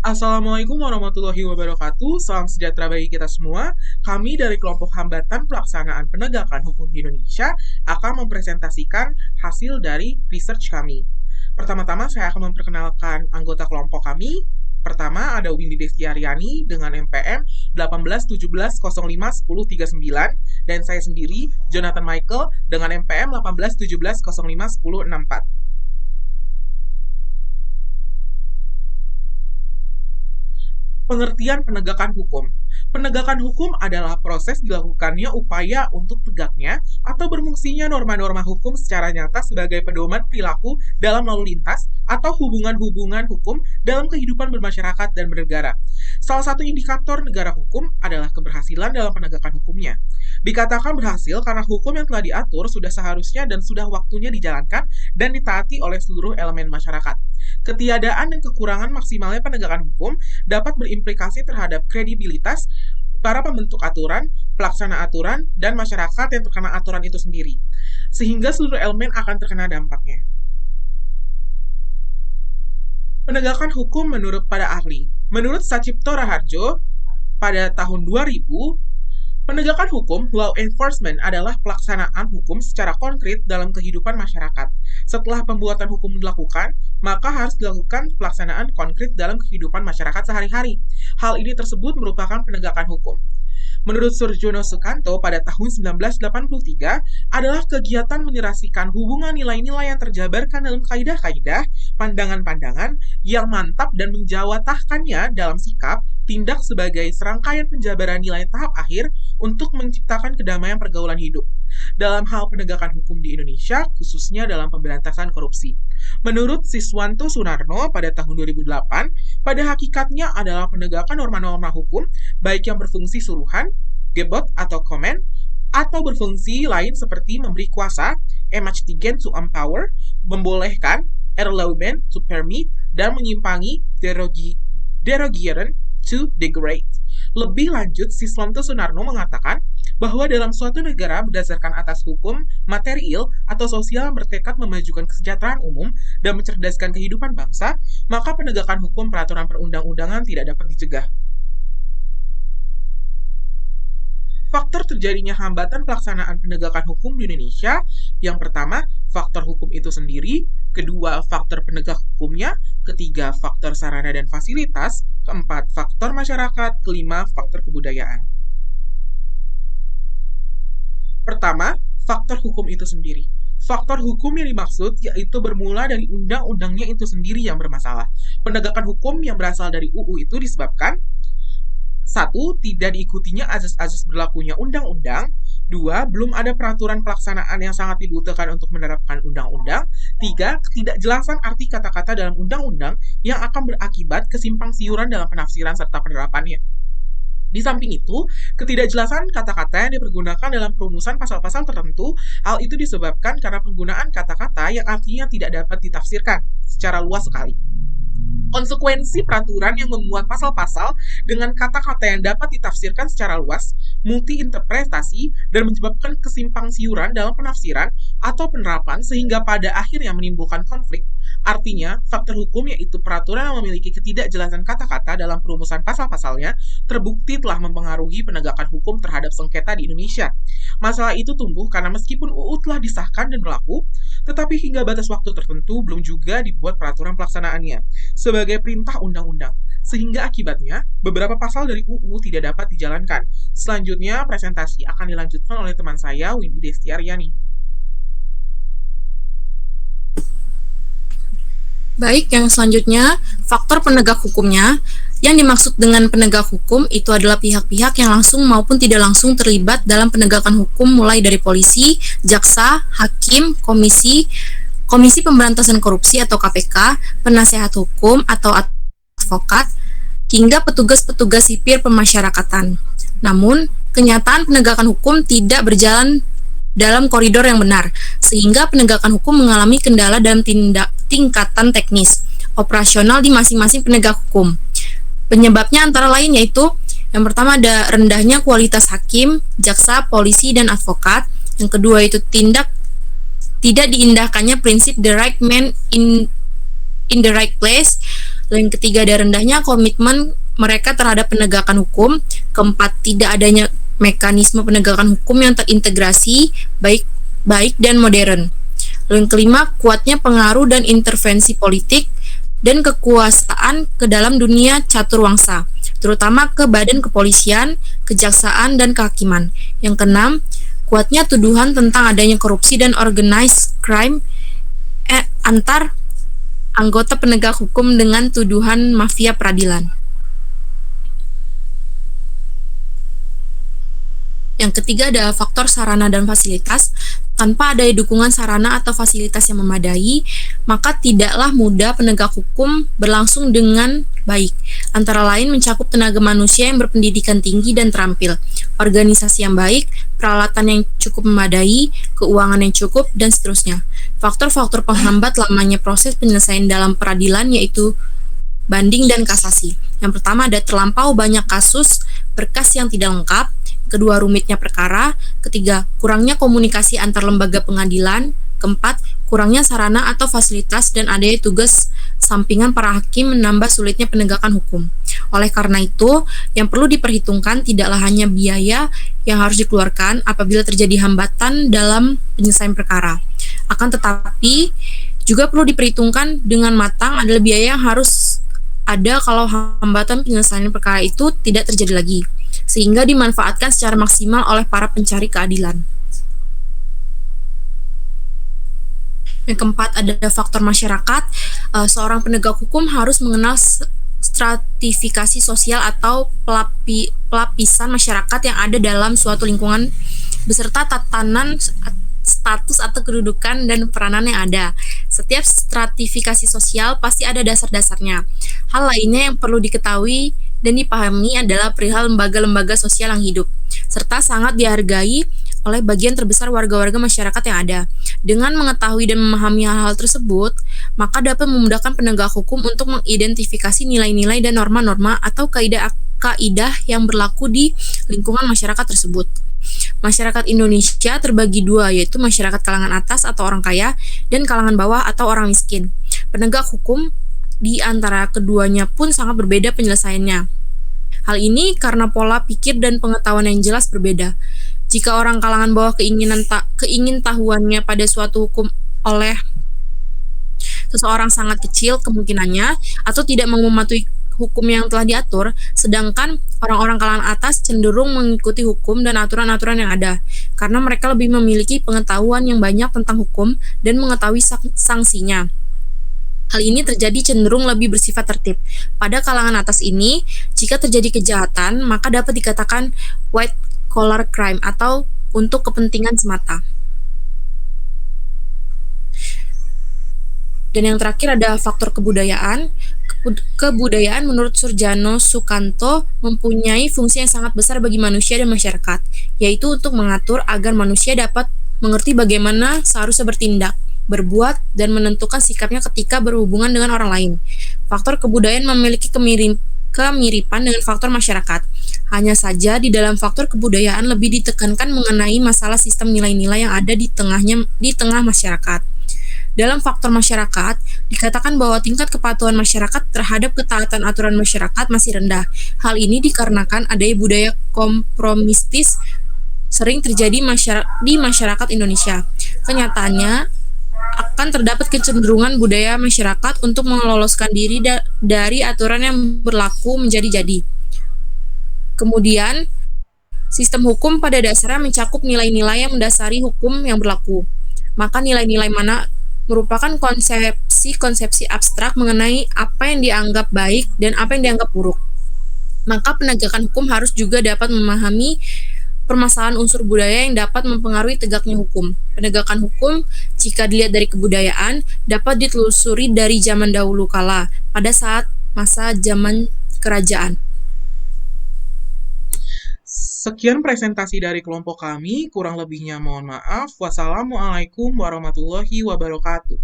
Assalamualaikum warahmatullahi wabarakatuh. Salam sejahtera bagi kita semua. Kami dari kelompok Hambatan Pelaksanaan Penegakan Hukum di Indonesia akan mempresentasikan hasil dari research kami. Pertama-tama saya akan memperkenalkan anggota kelompok kami. Pertama ada Windy Destiaryani dengan MPM 1817051039 dan saya sendiri Jonathan Michael dengan MPM 1817051064. Pengertian penegakan hukum. Penegakan hukum adalah proses dilakukannya upaya untuk tegaknya atau berfungsinya norma-norma hukum secara nyata sebagai pedoman perilaku dalam lalu lintas atau hubungan-hubungan hukum dalam kehidupan bermasyarakat dan bernegara. Salah satu indikator negara hukum adalah keberhasilan dalam penegakan hukumnya. Dikatakan berhasil karena hukum yang telah diatur sudah seharusnya dan sudah waktunya dijalankan dan ditaati oleh seluruh elemen masyarakat. Ketiadaan dan kekurangan maksimalnya penegakan hukum dapat berimplikasi terhadap kredibilitas para pembentuk aturan, pelaksana aturan, dan masyarakat yang terkena aturan itu sendiri, sehingga seluruh elemen akan terkena dampaknya. Penegakan hukum menurut para ahli. Menurut Sacipto Raharjo, pada tahun 2000, penegakan hukum, law enforcement, adalah pelaksanaan hukum secara konkret dalam kehidupan masyarakat. Setelah pembuatan hukum dilakukan, maka harus dilakukan pelaksanaan konkret dalam kehidupan masyarakat sehari-hari. Hal ini tersebut merupakan penegakan hukum. Menurut Surjono Sukanto pada tahun 1983 adalah kegiatan menyerasikan hubungan nilai-nilai yang terjabarkan dalam kaidah-kaidah, pandangan-pandangan yang mantap dan menjawatahkannya dalam sikap, tindak sebagai serangkaian penjabaran nilai tahap akhir untuk menciptakan kedamaian pergaulan hidup. Dalam hal penegakan hukum di Indonesia, khususnya dalam pemberantasan korupsi. Menurut Siswanto Sunarno pada tahun 2008, pada hakikatnya adalah penegakan norma-norma hukum, baik yang berfungsi suruhan, gebot atau komen, atau berfungsi lain seperti memberi kuasa, emächtigen to empower, membolehkan, erlauben to permit, dan menyimpangi, derogieren to degrade. Lebih lanjut, Siswanto Sunarno mengatakan bahwa dalam suatu negara berdasarkan atas hukum, material, atau sosial yang bertekad memajukan kesejahteraan umum dan mencerdaskan kehidupan bangsa, maka penegakan hukum peraturan perundang-undangan tidak dapat dicegah. Faktor terjadinya hambatan pelaksanaan penegakan hukum di Indonesia, yang pertama, faktor hukum itu sendiri, kedua, faktor penegak hukumnya, ketiga, faktor sarana dan fasilitas, keempat, faktor masyarakat, kelima, faktor kebudayaan. Pertama, faktor hukum itu sendiri. Faktor hukum yang dimaksud yaitu bermula dari undang-undangnya itu sendiri yang bermasalah. Penegakan hukum yang berasal dari UU itu disebabkan satu, tidak diikutinya azas-azas berlakunya undang-undang. Dua, belum ada peraturan pelaksanaan yang sangat dibutuhkan untuk menerapkan undang-undang. Tiga, ketidakjelasan arti kata-kata dalam undang-undang yang akan berakibat kesimpang siuran dalam penafsiran serta penerapannya. Di samping itu, ketidakjelasan kata-kata yang dipergunakan dalam perumusan pasal-pasal tertentu, hal itu disebabkan karena penggunaan kata-kata yang artinya tidak dapat ditafsirkan secara luas sekali. Konsekuensi peraturan yang memuat pasal-pasal dengan kata-kata yang dapat ditafsirkan secara luas, multi-interpretasi, dan menyebabkan kesimpang siuran dalam penafsiran atau penerapan sehingga pada akhirnya menimbulkan konflik. Artinya, faktor hukum yaitu peraturan yang memiliki ketidakjelasan kata-kata dalam perumusan pasal-pasalnya terbukti telah mempengaruhi penegakan hukum terhadap sengketa di Indonesia. Masalah itu tumbuh karena meskipun UU telah disahkan dan berlaku, tetapi hingga batas waktu tertentu belum juga dibuat peraturan pelaksanaannya sebagai perintah undang-undang, sehingga akibatnya beberapa pasal dari UU tidak dapat dijalankan. Selanjutnya, presentasi akan dilanjutkan oleh teman saya, Windy Destiaryani. Baik, yang selanjutnya, faktor penegak hukumnya. Yang dimaksud dengan penegak hukum itu adalah pihak-pihak yang langsung maupun tidak langsung terlibat dalam penegakan hukum mulai dari polisi, jaksa, hakim, komisi Pemberantasan Korupsi atau KPK, penasehat hukum atau advokat, hingga petugas-petugas sipir pemasyarakatan. Namun, kenyataan penegakan hukum tidak berjalan dalam koridor yang benar, sehingga penegakan hukum mengalami kendala dalam tingkatan teknis, operasional di masing-masing penegak hukum. Penyebabnya antara lain yaitu, yang pertama ada rendahnya kualitas hakim, jaksa, polisi, dan advokat. Yang kedua itu tidak diindahkannya prinsip the right man in the right place. Lalu yang ketiga, ada rendahnya komitmen mereka terhadap penegakan hukum. Keempat, tidak adanya mekanisme penegakan hukum yang terintegrasi, baik baik dan modern. Lalu yang kelima, kuatnya pengaruh dan intervensi politik dan kekuasaan ke dalam dunia caturwangsa, terutama ke badan kepolisian, kejaksaan, dan kehakiman. Yang keenam, kuatnya tuduhan tentang adanya korupsi dan organized crime antar anggota penegak hukum dengan tuduhan mafia peradilan. Yang ketiga adalah faktor sarana dan fasilitas. Tanpa adanya dukungan sarana atau fasilitas yang memadai, maka tidaklah mudah penegak hukum berlangsung dengan baik. Antara lain mencakup tenaga manusia yang berpendidikan tinggi dan terampil, organisasi yang baik, peralatan yang cukup memadai, keuangan yang cukup, dan seterusnya. Faktor-faktor penghambat lamanya proses penyelesaian dalam peradilan yaitu banding dan kasasi. Yang pertama ada terlampau banyak kasus, berkas yang tidak lengkap. Kedua, rumitnya perkara. Ketiga, kurangnya komunikasi antar lembaga pengadilan. Keempat, kurangnya sarana atau fasilitas dan adanya tugas sampingan para hakim menambah sulitnya penegakan hukum. Oleh karena itu, yang perlu diperhitungkan tidaklah hanya biaya yang harus dikeluarkan apabila terjadi hambatan dalam penyelesaian perkara. Akan tetapi, juga perlu diperhitungkan dengan matang adalah biaya yang harus ada kalau hambatan penyelesaian perkara itu tidak terjadi lagi, sehingga dimanfaatkan secara maksimal oleh para pencari keadilan. Yang keempat ada faktor masyarakat. Seorang penegak hukum harus mengenal stratifikasi sosial atau pelapisan masyarakat yang ada dalam suatu lingkungan beserta tatanan status atau kedudukan dan peranan yang ada. Setiap stratifikasi sosial pasti ada dasar-dasarnya. Hal lainnya yang perlu diketahui dan dipahami adalah perihal lembaga-lembaga sosial yang hidup, serta sangat dihargai oleh bagian terbesar warga-warga masyarakat yang ada. Dengan mengetahui dan memahami hal-hal tersebut, maka dapat memudahkan penegak hukum untuk mengidentifikasi nilai-nilai dan norma-norma atau kaidah yang berlaku di lingkungan masyarakat tersebut. Masyarakat Indonesia terbagi dua, yaitu masyarakat kalangan atas atau orang kaya dan kalangan bawah atau orang miskin. Penegak hukum di antara keduanya pun sangat berbeda penyelesaiannya. Hal ini karena pola pikir dan pengetahuan yang jelas berbeda. Jika orang kalangan bawah keingin tahuannya pada suatu hukum oleh seseorang sangat kecil kemungkinannya atau tidak mau mematuhi hukum yang telah diatur, sedangkan orang-orang kalangan atas cenderung mengikuti hukum dan aturan-aturan yang ada, karena mereka lebih memiliki pengetahuan yang banyak tentang hukum dan mengetahui sanksinya. Hal ini terjadi cenderung lebih bersifat tertib. Pada kalangan atas ini, jika terjadi kejahatan, maka dapat dikatakan white collar crime atau untuk kepentingan semata. Dan yang terakhir ada faktor kebudayaan. Kebudayaan menurut Surjano Sukanto mempunyai fungsi yang sangat besar bagi manusia dan masyarakat, yaitu untuk mengatur agar manusia dapat mengerti bagaimana seharusnya bertindak, berbuat, dan menentukan sikapnya ketika berhubungan dengan orang lain. Faktor kebudayaan memiliki kemiripan dengan faktor masyarakat. Hanya saja di dalam faktor kebudayaan lebih ditekankan mengenai masalah sistem nilai-nilai yang ada di tengah masyarakat. Dalam faktor masyarakat, dikatakan bahwa tingkat kepatuhan masyarakat terhadap ketaatan aturan masyarakat masih rendah. Hal ini dikarenakan adanya budaya kompromistis sering terjadi di masyarakat Indonesia. Kenyataannya, akan terdapat kecenderungan budaya masyarakat untuk meloloskan diri dari aturan yang berlaku menjadi-jadi. Kemudian, sistem hukum pada dasarnya mencakup nilai-nilai yang mendasari hukum yang berlaku. Maka nilai-nilai mana merupakan konsepsi-konsepsi abstrak mengenai apa yang dianggap baik dan apa yang dianggap buruk. Maka penegakan hukum harus juga dapat memahami permasalahan unsur budaya yang dapat mempengaruhi tegaknya hukum. Penegakan hukum, jika dilihat dari kebudayaan, dapat ditelusuri dari zaman dahulu kala, pada saat masa zaman kerajaan. Sekian presentasi dari kelompok kami, kurang lebihnya mohon maaf. Wassalamualaikum warahmatullahi wabarakatuh.